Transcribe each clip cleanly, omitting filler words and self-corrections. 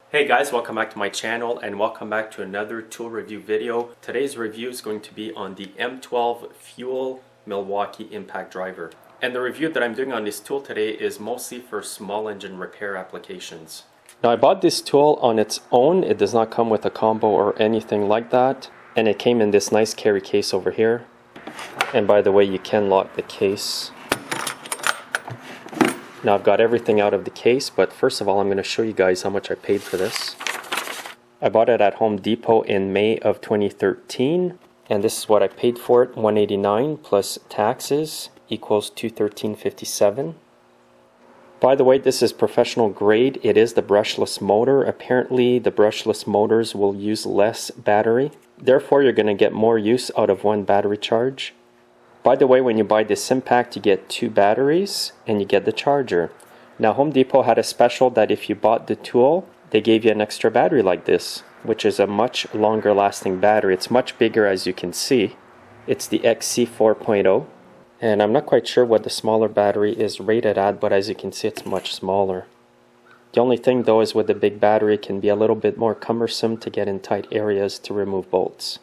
Hey guys, welcome back to my channel and welcome back to another tool review video. Today's review is going to be on the M12 Fuel Milwaukee impact driver. And the review that I'm doing on this tool today is mostly for small engine repair applications. Now I bought this tool on its own. It does not come with a combo or anything like that. And it came in this nice carry case over here. And by the way, you can lock the case. Now I've got everything out of the case, but first of all I'm going to show you guys how much I paid for this. I bought it at Home Depot in May of 2013, and this is what I paid for it. $189 plus taxes equals $213.57. By the way, this is professional grade. It is the brushless motor. Apparently the brushless motors will use less battery. Therefore you're going to get more use out of one battery charge. By the way, when you buy this impact, you get 2 batteries and you get the charger. Now Home Depot had a special that if you bought the tool, they gave you an extra battery like this, which is a much longer lasting battery. It's much bigger, as you can see. It's the XC 4.0, and I'm not quite sure what the smaller battery is rated at, but as you can see it's much smaller. The only thing though is with the big battery it can be a little bit more cumbersome to get in tight areas to remove bolts.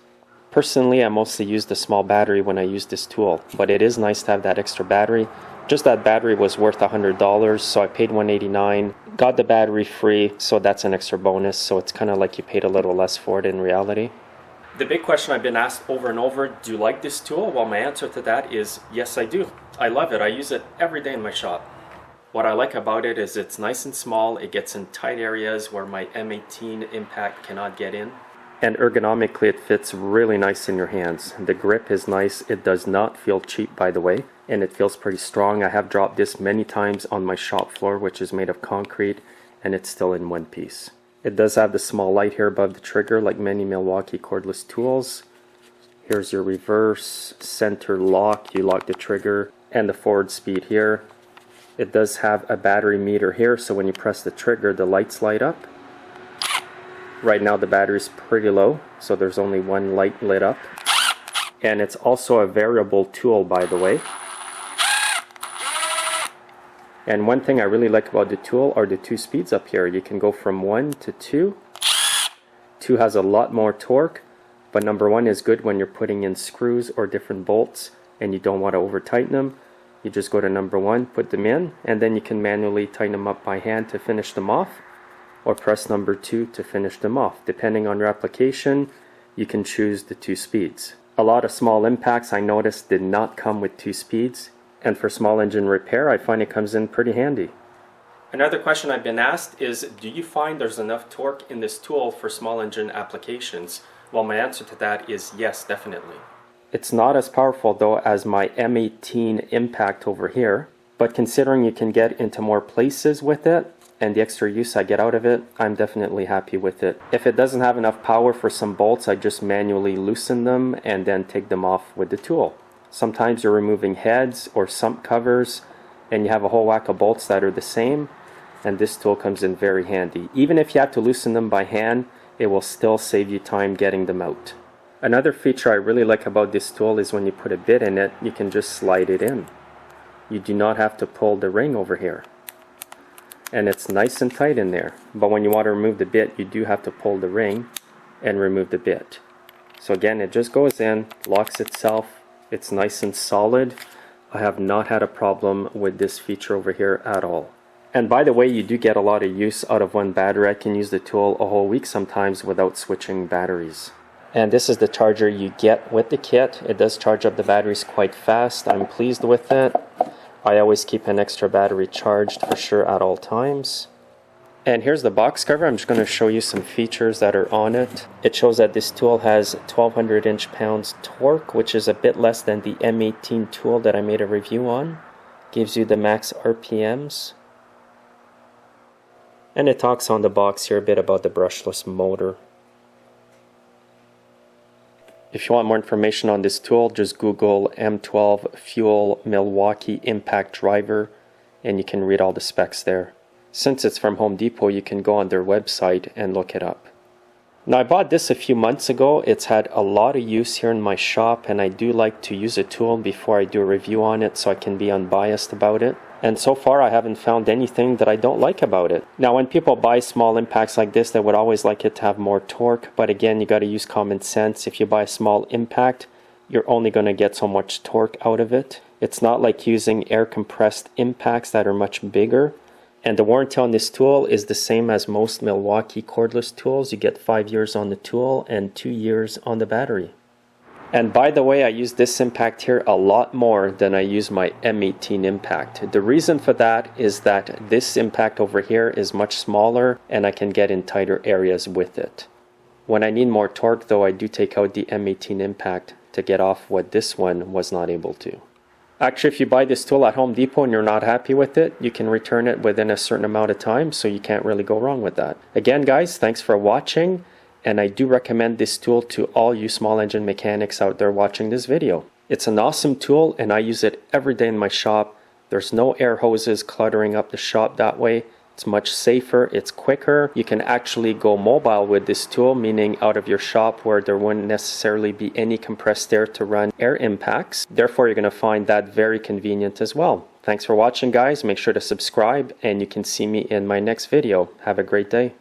Personally, I mostly use the small battery when I use this tool, but it is nice to have that extra battery. Just that battery was worth $100, so I paid $189, got the battery free, so that's an extra bonus, so it's kind of like you paid a little less for it in reality. The big question I've been asked over and over, do you like this tool? Well, my answer to that is yes, I do. I love it. I use it every day in my shop. What I like about it is it's nice and small. It gets in tight areas where my M18 impact cannot get in. And ergonomically it fits really nice in your hands. The grip is nice. It does not feel cheap, by the way, and it feels pretty strong. I have dropped this many times on my shop floor, which is made of concrete, and it's still in one piece. It does have the small light here above the trigger like many Milwaukee cordless tools. Here's your reverse, center lock, you lock the trigger, and the forward speed here. It does have a battery meter here, so when you press the trigger the lights light up. Right now the battery's pretty low, so there's only one light lit up. And it's also a variable tool, by the way. And one thing I really like about the tool are the 2 speeds up here. You can go from 1 to 2. 2 has a lot more torque, but number 1 is good when you're putting in screws or different bolts and you don't want to over tighten them. You just go to number 1, put them in, and then you can manually tighten them up by hand to finish them off, or press number 2 to finish them off. Depending on your application, you can choose the 2 speeds. A lot of small impacts I noticed did not come with 2 speeds, and for small engine repair I find it comes in pretty handy. Another question I've been asked is, do you find there's enough torque in this tool for small engine applications? Well, my answer to that is yes, definitely. It's not as powerful though as my M18 impact over here, but considering you can get into more places with it, and the extra use I get out of it, I'm definitely happy with it. If it doesn't have enough power for some bolts, I just manually loosen them and then take them off with the tool. Sometimes you're removing heads or sump covers and you have a whole whack of bolts that are the same, and this tool comes in very handy. Even if you have to loosen them by hand, it will still save you time getting them out. Another feature I really like about this tool is when you put a bit in it, you can just slide it in. You do not have to pull the ring over here. And it's nice and tight in there, but when you want to remove the bit you do have to pull the ring and remove the bit. So again, it just goes in, locks itself, it's nice and solid. I have not had a problem with this feature over here at all. And by the way, you do get a lot of use out of one battery. I can use the tool a whole week sometimes without switching batteries. And this is the charger you get with the kit. It does charge up the batteries quite fast. I'm pleased with it. I always keep an extra battery charged for sure at all times. And here's the box cover. I'm just going to show you some features that are on it. It shows that this tool has 1200 inch-pounds torque, which is a bit less than the M18 tool that I made a review on. Gives you the max RPMs. And it talks on the box here a bit about the brushless motor. If you want more information on this tool, just Google M12 Fuel Milwaukee Impact Driver and you can read all the specs there. Since it's from Home Depot, you can go on their website and look it up. Now I bought this a few months ago. It's had a lot of use here in my shop, and I do like to use a tool before I do a review on it so I can be unbiased about it. And so far I haven't found anything that I don't like about it. Now when people buy small impacts like this, they would always like it to have more torque, but again, you got to use common sense. If you buy a small impact, you're only going to get so much torque out of it. It's not like using air compressed impacts that are much bigger. And the warranty on this tool is the same as most Milwaukee cordless tools. You get 5 years on the tool and 2 years on the battery. And by the way, I use this impact here a lot more than I use my M18 impact. The reason for that is that this impact over here is much smaller and I can get in tighter areas with it. When I need more torque though, I do take out the M18 impact to get off what this one was not able to. Actually, if you buy this tool at Home Depot and you're not happy with it, you can return it within a certain amount of time, so you can't really go wrong with that. Again guys, thanks for watching. And I do recommend this tool to all you small engine mechanics out there watching this video. It's an awesome tool and I use it every day in my shop. There's no air hoses cluttering up the shop that way. It's much safer, it's quicker. You can actually go mobile with this tool, meaning out of your shop where there wouldn't necessarily be any compressed air to run air impacts. Therefore, you're going to find that very convenient as well. Thanks for watching guys. Make sure to subscribe and you can see me in my next video. Have a great day.